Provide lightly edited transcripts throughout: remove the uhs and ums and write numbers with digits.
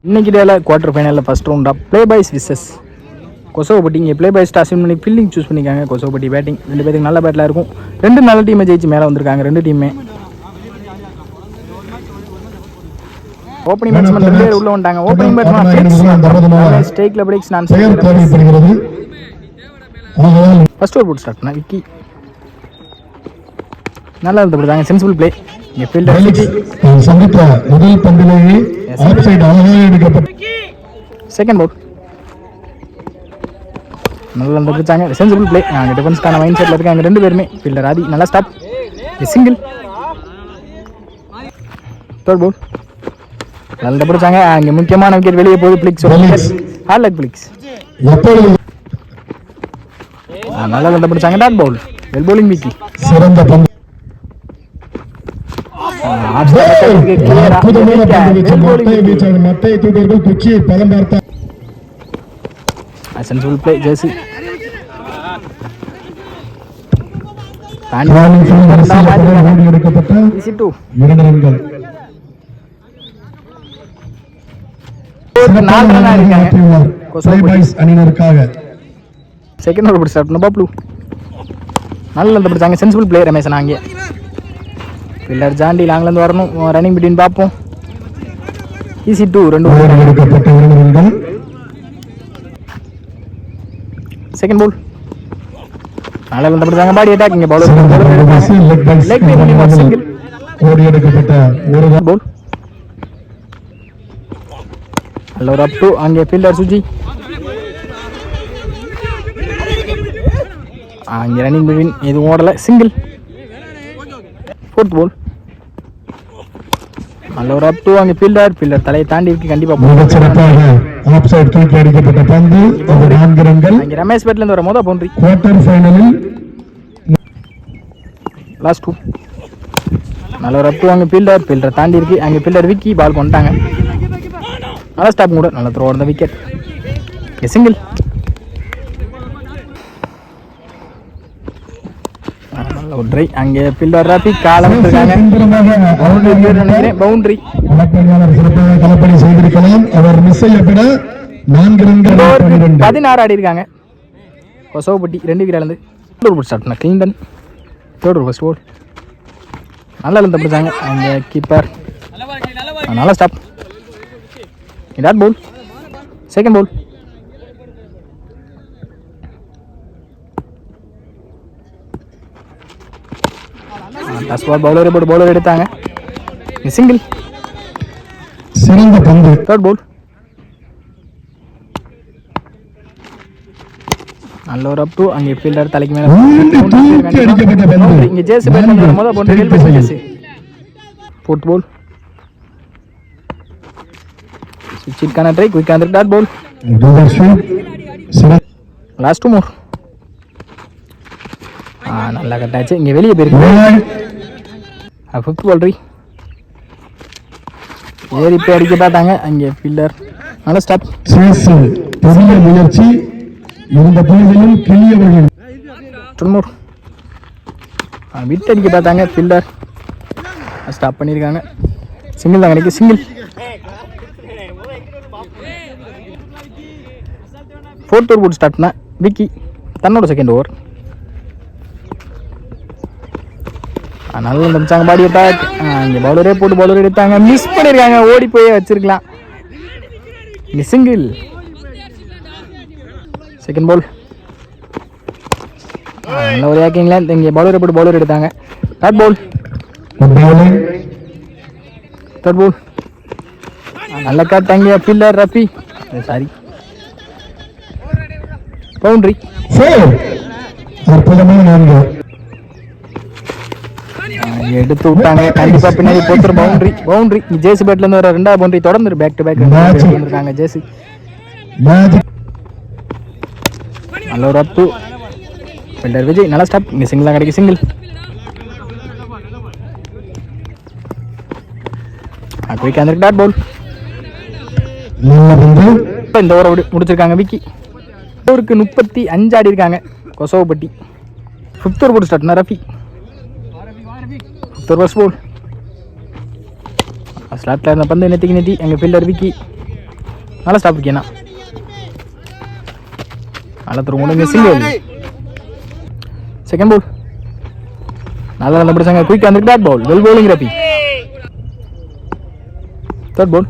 இன்னைக்கு டேல quarter ஃபைனலில் first ரவுண்டாக ப்ளே பாய்ஸ் விசஸ் கொசோபட்டி. இங்கே ப்ளே பாய்ஸ் டாஸ் பண்ணி ஃபீல்டிங் சூஸ் பண்ணிக்காங்க. கொசோபட்டி பேட்டிங் ரெண்டு பேருக்கு நல்ல பேட்டில் இருக்கும். ரெண்டு நல்ல டீமை ஜெயிச்சு மேலே வந்திருக்காங்க ரெண்டு டீமே. ஓப்பனிங் பேட்ஸ்மேன் ரெண்டு பேர் உள்ள வந்துட்டாங்க. ஓப்பனிங் பேட்ஸ்மேன் ஸ்டேக்ல பிடிக்ஸ் நான் ஃபர்ஸ்ட் ஓவர் போட்டு ஸ்டார்ட் பண்ண விக்கி நல்லா இருந்து போடுறாங்க. Sensible play. இங்கே ஃபீல்டர் சந்தித்த முதல் பந்திலேயே ஆஃப் சைடு அழகாக எடுக்கப்பட்ட செகண்ட் பவுல் நல்லா இருந்துச்சாங்க. Sensible play. அங்கே டிஃபென்ஸ்க்கான மைண்ட் செட்டில் இருக்காங்க ரெண்டு பேருமே. ஃபீல்டர் ஆதி நல்லா ஸ்டாப். சிங்கிள். தேர்ட் பவுல் நல்லா பிடிச்சாங்க. அங்கே முக்கியமான விக்கெட் வெளியே போகுது. பிளிக்ஸ் ஹார்ட் லக் பிளிக்ஸ் நல்லா நல்லா பிடிச்சாங்க. Dot ball well bowling Vicky சிறந்த பந்து sensible play. Jersey second over start பண்ண பாப்ளு நல்லா பிடிச்சாங்க. Sensible play. ரமேஷன் அங்கே பில்லர் ஜாண்டி லாங்லேருந்து வரணும். ரன்னிங் பிட்வீன் பார்ப்போம். ஈஸி டூ ரெண்டு செகண்ட் பால் நல்லா வந்து பிடிச்சாங்க. பாடி அட்டாக். இங்கே பவுலர் லெக் மூலியமா சிங்கிள் ஓடி எடுக்கப்பட்ட ஒரு பால். நல்ல ஒரு அப் டூ. அங்கே ஃபீல்டர் சுஜி அங்கே ரன்னிங் பிட்வீன் எதுவும் ஓடலை. சிங்கிள். ஃபோர்த் பால் நல்ல ஒரு அப் டூ. அங்கே ஃபீல்டர் தலையை தாண்டி இருக்கு. கண்டிப்பாக ஆஃப் சைடு தூக்கி அடிக்கப்பட்ட பந்து. நான்கு ரன்கள். அங்கே ரமேஷ் பேட்ல இருந்து வர மொதல் பவுண்டரி. குவார்டர் ஃபைனலில் லாஸ்ட் டூ நல்ல ஒரு அப் டூ. அங்கே ஃபீல்டர் தாண்டி இருக்கு. அங்கே ஃபீல்டர் விக்கி பால் கொண்டாங்க. நல்லா ஸ்டாப் கூட நல்ல த்ரோ இருந்த விக்கெட். சிங்கிள். நல்ல ஒரு ட்ரை. அங்கே ஃபீல்டர் ராபி காலம் இருக்காங்க. பவுண்டரி கலப்பணி செய்திருக்கலாம். அவர் மிஸ் செய்யப்பட 4 ரன்கள் 16 ஆடி இருக்காங்க. கொசோபட்டி ரெண்டு வீரர் இருந்து ஸ்டார்ட் பண்ண Clinton. Third over first ball நல்லா இருந்து பிடிச்சாங்க. அங்கே கீப்பர் நல்லா stop. Dot ball. Second ball டஸ் பால். பவுலர் எடுத்தாங்க. சிங்கிள். சிறந்த பந்து. தேர்ட் பால் நல்ல ஒரு அப் டூ. அங்கே ஃபீல்டர் தலைக்கு மேல இங்கே ஜேசி பேட்ல முதல் பவுண்டரி. ஜேசி ஃபோர்த் பால் சுவிட்சிற்கான ட்ரை குயிக் அந்த டாட் பால். லாஸ்ட் டூ மோர். நல்லா கட்டாச்சு. இங்கே வெளியே போயிருக்கு. ஃபிஃப்த் பால் ஏறி போய் அடிக்க பார்த்தாங்க. அங்கே ஃபீல்டர் நல்லா ஸ்டாப். பெரிய முயற்சி இருந்த புள்ளிகளில் கிளியவர்கள் தொண்ணூறு விட்டு அடிக்க பார்த்தாங்க. ஃபீல்டர் ஸ்டாப் பண்ணியிருக்காங்க. சிங்கிள் தான் கிடைக்கும். சிங்கிள். ஃபோர்த் ஓவர் போட்டு ஸ்டார்ட் பண்ண விக்கி தன்னோட செகண்ட் ஓவர் நல்லா நினைச்சாங்க. பாடி அட்டாக். இங்கே பவுலரே போட்டு பவுலர் எடுத்தாங்க. மிஸ் பண்ணியிருக்காங்க. ஓடி போய் வச்சிருக்கலாம். இங்கே சிங்கிள். செகண்ட் பால் நல்ல ஒரு ஏக்கிங்களா. இங்கே பவுலரை போட்டு பவுலர் எடுத்தாங்க. தேர்ட் பால் தேர்ட் பால் நல்ல கட். அங்கே ஃபீல்டர் ரஃபி சாரி பவுண்டரி. எடுத்து விட்டாங்க. கண்டிப்பா பின்னாடி போத்துற பவுண்டரி. ஜேசி பேட்ல இருந்து வர ரெண்டாவது பவுண்டரி தொடர்ந்து பேக் டு பேக் வந்திருக்காங்க. ஜேசி நல்ல ஒரு அப் டூ. ஃபீல்டர் விஜய் நல்லா ஸ்டாப். இங்க சிங்கிள் தான் கிடைக்கும். சிங்கிள். குயிக் அந்த டாட் பால். இந்த ஓவர் முடிச்சிருக்காங்க விக்கி. ஓவருக்கு 35 ஆடி இருக்காங்க கொசோபட்டி. ஃபிஃப்த் ஓவர் போட்டு ஸ்டார்ட் ரஃபி. ஃபர்ஸ்ட் பால் ஸ்லாட்டில் இருந்த பந்து நெத்திக்கு நெத்தி. எங்கள் ஃபீல்டர் விக்கி நல்லா ஸ்டாப் இருக்கேண்ணா. நல்லா தூரம் கொடுங்க. சிங்கிள். செகண்ட் பால் நல்லா நல்லா பிடிச்சாங்க. குயிக்காக வந்துருக்கு. Bad ball. வெல் பவுலிங் ரஃபி. தேர்ட் பால்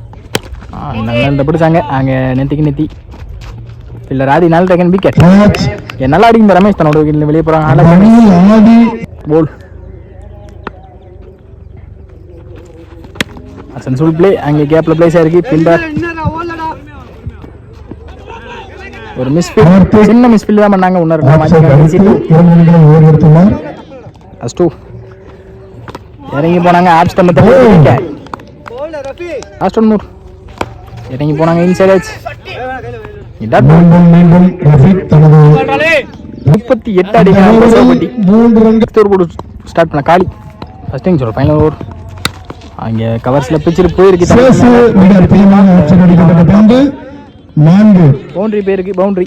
நல்லா நல்லா பிடிச்சாங்க. அங்கே நெத்திக்கு நெத்தி இல்லை ராதி நாலு டேக்கன் விக்கெட். நல்லா அடிக்கும் ரமேஷ் தன்னோட விக்கெட்ல வெளியே போகிறாங்க. போல் சென்சிபிள் பிளே. அங்கே கேப்பில் பிளேஸ் ஆயிருக்கு. ஃபீல்டர் ஒரு மிஸ்ஃபீல்ட், சின்ன மிஸ்ஃபீல்ட் தான் பண்ணாங்க. இன்னொரு அஸ்டூ இறங்கி போனாங்க. ஆப்ஸ் தம்பி லாஸ்ட் ஒன் மூர் இறங்கி போனாங்க. இன்சைட் எட்ஜ் 38 அடிக்கிறாங்க. ஸ்டார்ட் பண்ண காலி ஃபர்ஸ்ட் இன்னிங்ஸ் ஒரு ஃபைனல் ஓவர். அங்கே கவர்ஸில் பிச்சிட்டு போயிருக்கு. பவுண்டரி பேருக்கு பவுண்டரி.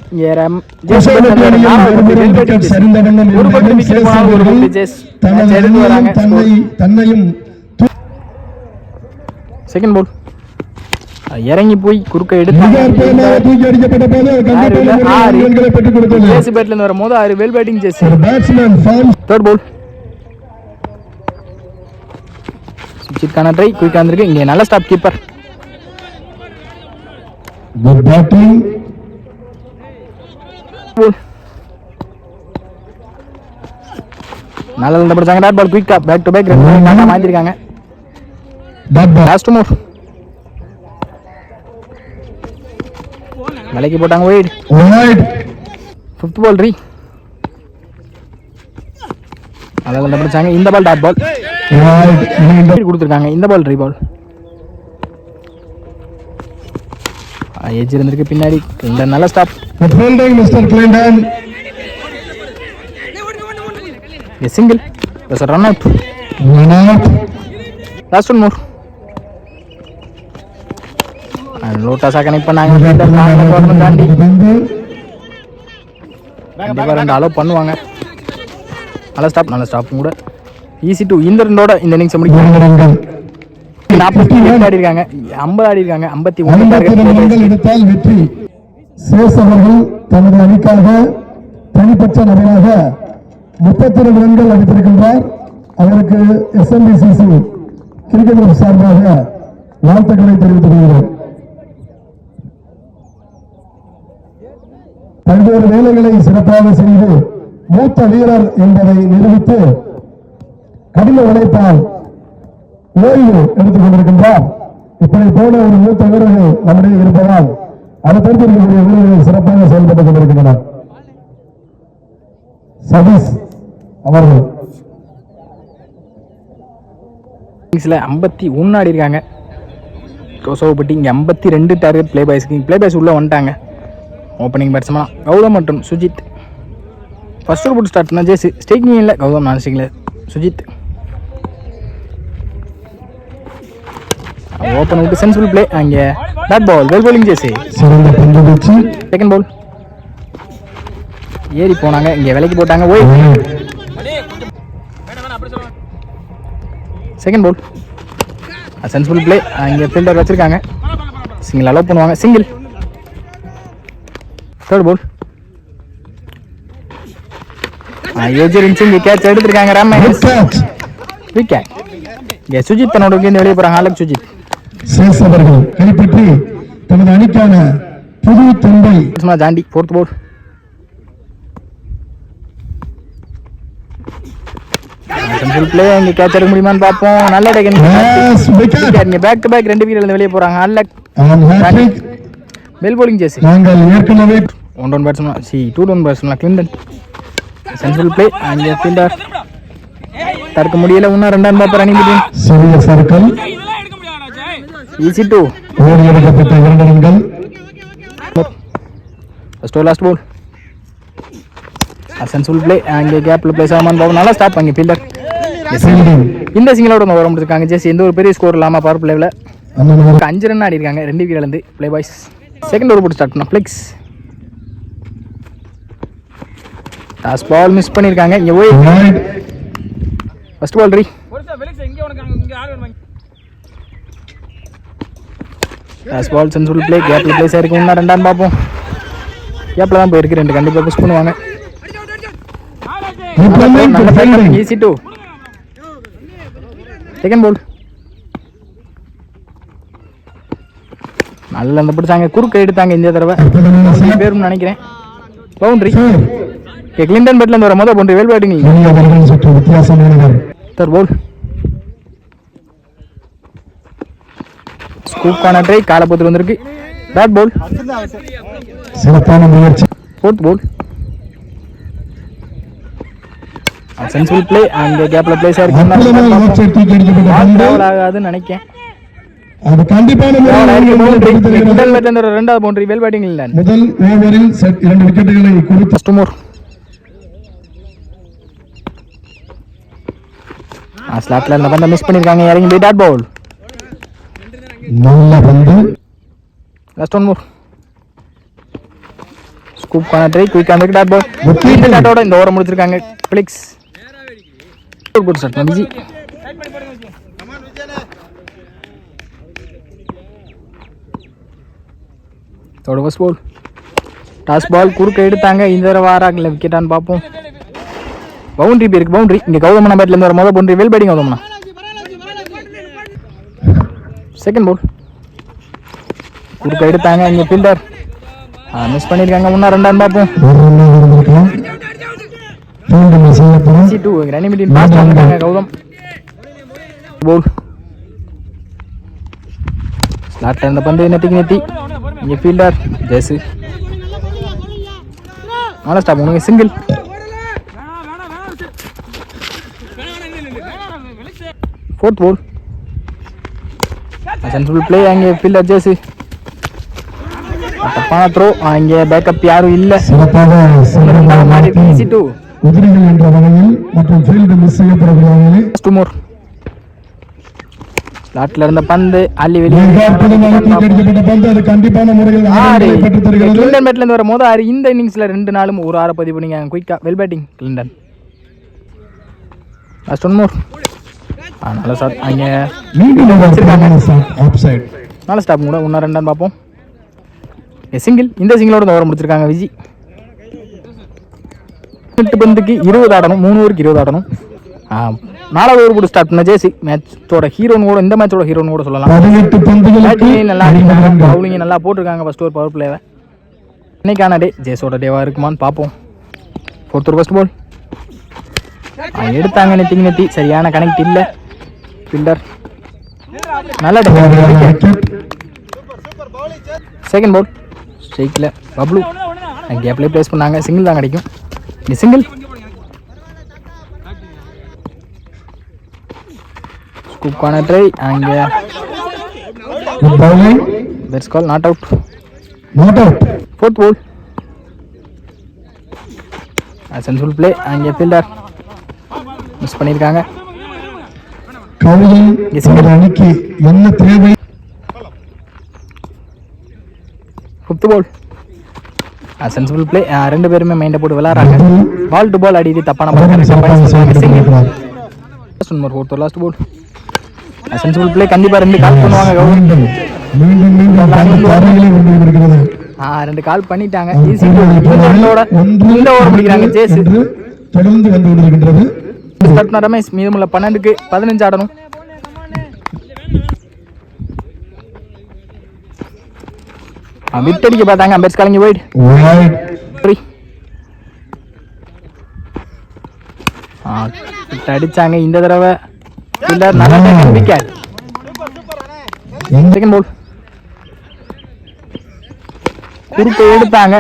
செகண்ட் பால் இறங்கி போய் குறுக்க எடுத்தாங்க. வரும்போது 6 வெல் பேட்டிங் ஜெஸ். தேர்ட் பால் சுவிட்சுக்கான ட்ரை குயிக்காக இருந்திருக்கு. இங்கே நல்ல ஸ்டாப் கீப்பர். Good batting. நல்லா நல்லா பிடிச்சாங்க. டாட் பால் குயிக்கா பேக் டு பேக் ரெண்டு மாத்திருக்காங்க. லாஸ்ட் மூவ் விலைக்கு போட்டாங்க. ஒயிட். ஃபிஃப்த் பால் ரீ நல்லா நல்லா பிடிச்சாங்க. இந்த பால் டாட் பால் கொடுத்துருக்காங்க. இந்த பால் ரீ பால் எஜ் இருந்திருக்கு பின்னாடி. இந்த நல்ல stop. Single run out. Last one more. லோட்டாஸா கனெக்ட் பண்ணாங்க. தாண்டி கண்டிப்பாக 2 அலோவ் பண்ணுவாங்க. நல்ல ஸ்டாப். நல்ல ஸ்டாப்பும் கூட. Easy two. இந்த ரெண்டோட இந்த இன்னிங்ஸை முடிக்கிறாங்க. 48 ஆடி இருக்காங்க. 50 ஆடி இருக்காங்க. 51 எடுத்தால் வெற்றி. சேஸ் அவர்கள் தனது அணிக்காக தனிப்பட்ட நபராக 32 ரன்கள் அடித்திருக்கின்றார். அவருக்கு SMBCC கிரிக்கெட் கிளப் சார்பாக வாழ்த்துக்களை தெரிவித்துக் கொள்கிறோம். பல்வேறு வேலைகளை சிறப்பாக செய்து மூத்த வீரர் என்பதை நிரூபித்து கடின உழைப்பால் ஓய்வு எடுத்துக் கொண்டிருக்கின்றார். இப்படி போல ஒரு மூத்த வீரர்கள் நம்முடைய இருப்பதால் அடுத்தடுத்து இருக்கக்கூடிய வீரர்கள் சிறப்பாக செயல்பட்டுக் கொண்டிருக்கின்றனர். சதீஷ் அவர்கள் 51 ஆடி இருக்காங்க. கோசோப்பட்டி இங்கே 52 டார்கெட் பிளே பாய்ஸ்க்கு. பிளே பாய்ஸ் உள்ளே வந்துட்டாங்க. ஓப்பனிங் பேட்ஸ்மேன் கௌதம் மற்றும் சுஜித். ஃபர்ஸ்ட் ஓவர் போட்டு ஸ்டார்ட் பண்ணால் ஜேசி ஸ்டேக்கிங் இல்லை. கௌதம் நான் ஸ்டேக்கில் சுஜித். ஓப்பன் விட்டு சென்சிபிள் பிளே. அங்கே bad ball well bowling JC. Second ball ஏறி போனாங்க. இங்கே விலைக்கு போட்டாங்க. ஓய். Second ball sensible play. இங்கே ஃபீல்டர் வச்சிருக்காங்க. சிங்கிள் அலோவ் பண்ணுவாங்க. சிங்கிள். தேர்ட் பால் கேட்ச் எடுத்திருக்காங்க. விக்கெட். இங்கே சுஜித் தன்னோட வெளியே போறாங்க. ஆலக் சுஜித் சேஸ் அவர்கள் கைப்பற்றி தனது அணிக்கான புது தொண்டை தாண்டி. Fourth ball play. இங்க கேட்ச் எடுக்க முடியுமான்னு பார்ப்போம். நல்ல taken. Back to back 2 wicket வெளியே போறாங்க. ஆலக் வெல் பவுலிங் ஜெர்சி. நாங்கள் ஏற்கனவே 1 run batsman 2 run batsman Clinton. Sensible play. அங்கே ஃபீல்டர் தடுக்க முடியல. இன்னும் 2 ரன் பாப்பர் அணிந்து சிறிய சர்க்கிள். Easy two. ஓடி எடுக்கப்பட்ட 2 ரன்கள். First last ball sensible play. அங்கே கேப்ல பிளேஸ் ஆமான்னு பாப்போம். நல்லா ஸ்டாப். அங்கே ஃபீல்டர் இந்த சிங்கிளோட வர முடிச்சிருக்காங்க. ஜெஸ் எந்த ஒரு பெரிய ஸ்கோர் இல்லாமல் பவர் பிளேவில் 5 ரன் ஆடி இருக்காங்க. 2 விக்கெட் இழந்து பிளே பாய்ஸ். செகண்ட் ஓவர் போட்டு ஸ்டார்ட் பண்ணோம். ஃபிளிக்ஸ் டாஸ் பால் மிஸ் பண்ணியிருக்காங்க. இங்கே போய் ஃபர்ஸ்ட் பால் ரீ டாஸ் பால் சென்சுரி பிளே கேப்ல பிளேஸ் ஆயிருக்கு. இன்னும் ரெண்டாம் பார்ப்போம். கேப்ல தான் போயிருக்கு. ரெண்டு கண்டிப்பாக புஷ் பண்ணுவாங்க. Easy two second ball. நல்ல அந்த பிடிச்சாங்க. குறுக்க எடுத்தாங்க இந்த தடவை. பேரும் நினைக்கிறேன் பவுண்டரி. கிளின்டன் பெட்ல இருந்து வர மொதல் boundary. Well batting third ball. Scoop ஆன ட்ரை காலப்பத்தில் வந்திருக்கு. Dot ball. Fourth ball. Century play அங்க கேப்ல பிளேஸ் ஆகாதுன்னு நினைக்கிறேன். அது கண்டிப்பான ரெண்டாவது பவுண்டரி. வெல் பேட்டிங் இல்ல. முதல் ஓவரில் 2 விக்கெட்டுகளை கொடுத்து ஃபர்ஸ்ட் மோர். ஸ்லாட்ல இருந்த பந்த மிஸ் பண்ணிருக்காங்க. இறங்கி போய் டாட் பால். நல்ல பந்து. Last one more. ஸ்கூப் பண்ண ட்ரை குயிக்கா அந்த டாட் பால். இந்த டாட்டோட இந்த ஓவர் முடிச்சிருக்காங்க. பிளிக்ஸ் குட் ஷாட் நபிஜி. தோட ஃபர்ஸ்ட் பால். டாஸ் பால் குறுக்க எடுத்தாங்க. இந்த தடவை வாராங்கல விக்கெட்டான்னு பார்ப்போம். பவுண்டரி பேருக்கு பவுண்டரி. இங்கே கௌதமனா பேட்ல இருந்து வர மொதல் பவுண்டரி. வெல் பேட்டிங் கௌதமனா. Second ball. குறுக்க எடுத்தாங்க. இங்கே ஃபீல்டர் மிஸ் பண்ணியிருக்காங்க. இன்னும் ரெண்டாம் பார்ப்போம். கௌதம் பால். ஸ்லாட்ல இருந்த பந்து நெத்திக்கு நெத்தி. இங்கே ஃபீல்டர் ஜெஸ். நாலா ஸ்டாப் உனக்கு single. Fourth ball. Central play அங்கே ஃபீல்டர் ஜெஸ். தப்பான த்ரோ. அங்கே பேக்கப் யாரும் இல்லை. Easy two. குதிரைகள் என்ற வகையில் மற்றும் ஃபீல்டு மிஸ் செய்யப்படக்கூடிய வகையில் டூ மோர். ஸ்லாட்ல இருந்த பந்து அள்ளி வெளியே. கண்டிப்பான முறையில் கிளின்டன் பேட்ல இருந்து வர மொதல் 6. இந்த இன்னிங்ஸ்ல 2 நாளும் ஒரு 6 பதிவு பண்ணீங்க. குயிக்கா well batting Clinton. Last one மோர். நல்ல ஷாட். அங்க நல்ல ஸ்டாப் கூட. இன்னும் ரெண்டாம் பார்ப்போம். சிங்கிள். இந்த சிங்கிளோட இந்த ஓவர் முடிச்சிருக்காங்க விஜி. 8 பந்துக்கு 20 ஆடணும். 3 ஓவருக்கு 20 ஆடணும். 4வது ஓவர் கூட ஸ்டார்ட் பண்ண ஜேசி. மேட்சோட ஹீரோன்னு கூட, இந்த மேட்சோட ஹீரோன்னு கூட சொல்லலாம். நல்லா அடிக்கிறாங்க. பவுலிங் நல்லா போட்டிருக்காங்க. ஃபர்ஸ்ட் ஓவர் பவர் பிளேவை. இன்னைக்கான டே ஜேஸோட டேவா இருக்குமான்னு பார்ப்போம். Fourth over first ball. எடுத்தாங்க நெத்தி சரியான கனெக்ட் இல்லை. ஃபீல்டர் நல்ல செகண்ட் பால். ஸ்ட்ரைக்கில் பப்ளு கேப்லேயே பிளேஸ் பண்ணாங்க. சிங்கிள் தான் கிடைக்கும். இந்த சிங்கிள். ஸ்கூப்பான ட்ரை அங்கே பெட்ஸ் கால். Not out. Fourth ball. Century play அங்கே ஃபீல்டர் மிஸ் பண்ணியிருக்காங்க. அணிக்கு என்ன தேவை? ஃபிஃப்த் பால். Sensible play. 2 பேருமே மைண்டை போட்டு விளையாடுறாங்க. பால் டு பால் அடிது தப்பான லாஸ்ட் பால். Sensible play. கண்டிப்பாக 2 கால் பண்ணுவாங்க. 2 கால் பண்ணிட்டாங்க. இந்த ஓவர் முடிக்கிறாங்க ஜேஸ். தொடர்ந்து வந்து கொண்டிருக்கின்றது. ரமேஷ் மீதமுள்ள 12க்கு 15 ஆடணும். விட்டடிக்க பார்த்தாங்க. அம்பேட்ஸ் கலங்கி வைட். அடிச்சாங்க இந்த தடவை. விக்கெட். Second ball. குறுக்க எடுத்தாங்க.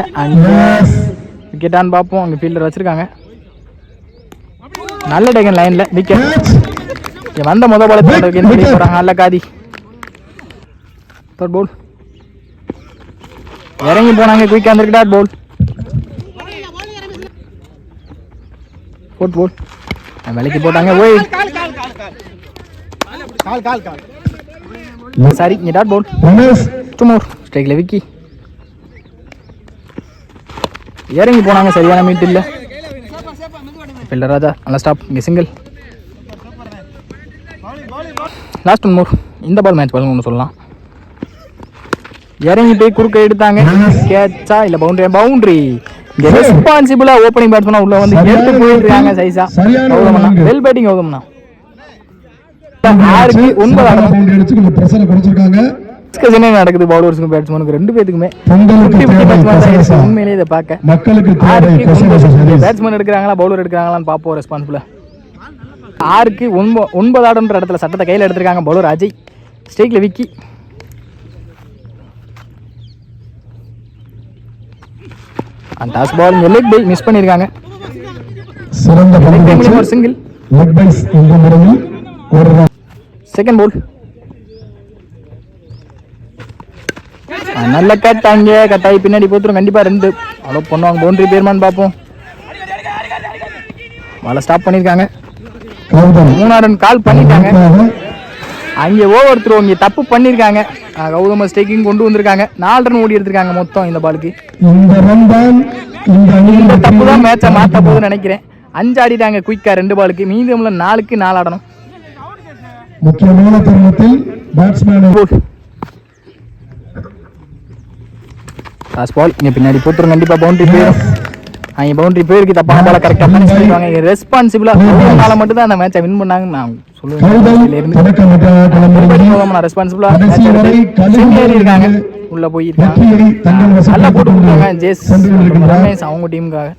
விக்கெட்டான்னு பார்ப்போம். அங்கே ஃபீல்டர் வச்சிருக்காங்க. நல்ல டேகன் லைன்ல விக்கெட். வந்த மொதல் பால் போறாங்க. நல்ல காதி. தேர்ட் பால். இறங்கி போனாங்க. குயிக்கா இருந்திருக்கு. Dot ball. Fourth ball. விலைக்கு போட்டாங்க. ஓய் சாரி. இங்கே டாட் பால். Two more. ஸ்ட்ரைக்ல விக்கி. இறங்கி போனாங்க. சரியான மீட் இல்லை. ஃபீல்டர் ராஜா நல்ல ஸ்டாப். இங்கே சிங்கிள். லாஸ்ட் ஒன் மோர். இந்த பால் மேட்ச் பால் ஒன்று சொல்லலாம். இறங்கி போய் குறுக்க எடுத்தாங்க. கேட்சா இல்ல பவுண்டரி. இங்க ரெஸ்பான்சிபிளா ஓப்பனிங் பேட்ஸ்மேனா உள்ள வந்து எடுத்து போயிட்டு இருக்காங்க சைஸா. கௌதமண்ணா வெல் பேட்டிங் கௌதமண்ணா. 6க்கு 9 ஆடணும். டிஸ்கஷனே நடக்குது பவுலர்ஸ்க்கு பேட்ஸ்மேனுக்கு ரெண்டு பேத்துக்குமே. உண்மையிலேயே இதை பார்க்க மக்களுக்கு பேட்ஸ்மேன் எடுக்கிறாங்களா பவுலர் எடுக்கிறாங்களான்னு பார்ப்போம். ரெஸ்பான்சிபிளா 6க்கு 9 ஆடுன்ற இடத்துல சட்டத்தை கையில் எடுத்திருக்காங்க பவுலர் அஜய். ஸ்ட்ரைக்ல விக்கி. அந்த toss ball leg bye miss பண்ணிருக்காங்க. சிறந்த சிங்கிள். லெக் பைஸ் என்ற முறையில் ஒரு செகண்ட் பால். நல்ல கட்டாங்க. கட்டாயி பின்னாடி போத்துரும். கண்டிப்பா 2 அலோ பண்ணுவாங்க. பவுண்டரி பேர்மான்னு பார்ப்போம். பால ஸ்டாப் பண்ணிருக்காங்க. 3 ரன் கால் பண்ணிட்டாங்க. அங்கே ஓவர் த்ரோ இங்கே தப்பு பண்ணியிருக்காங்க. கௌதம ஸ்டேக்கிங் கொண்டு வந்திருக்காங்க. 4 ரன் ஓடி எடுத்திருக்காங்க மொத்தம் இந்த பாலுக்கு. இந்த தப்பு தான் மேட்சை மாற்ற போகுதுன்னு நினைக்கிறேன். 5 ஆடிட்டாங்க குயிக்கா 2 பாலுக்கு. மீதமுள்ள 4க்கு 4 ஆடணும். முக்கியமான தருணத்தில் பேட்ஸ்மேன் டாஸ் பால் இங்கே பின்னாடி போத்துரும். கண்டிப்பா பவுண்டரி போயிடும். அவங்க பவுண்டரி போயிருக்கு. தப்பான பால கரெக்டா பண்ணி சொல்லிடுவாங்க. ரெஸ்பான்சிபிளா மட்டும் தான் அந்த மேட்சை வின் பண்ணாங்க நான் சொல்லுவேன். ரெஸ்பான்சிபிளா இருக்காங்க. உள்ள போயிருக்காங்க. நல்லா போட்டு கொடுத்தாங்க ஜேஸ் அவங்க டீமுக்காக.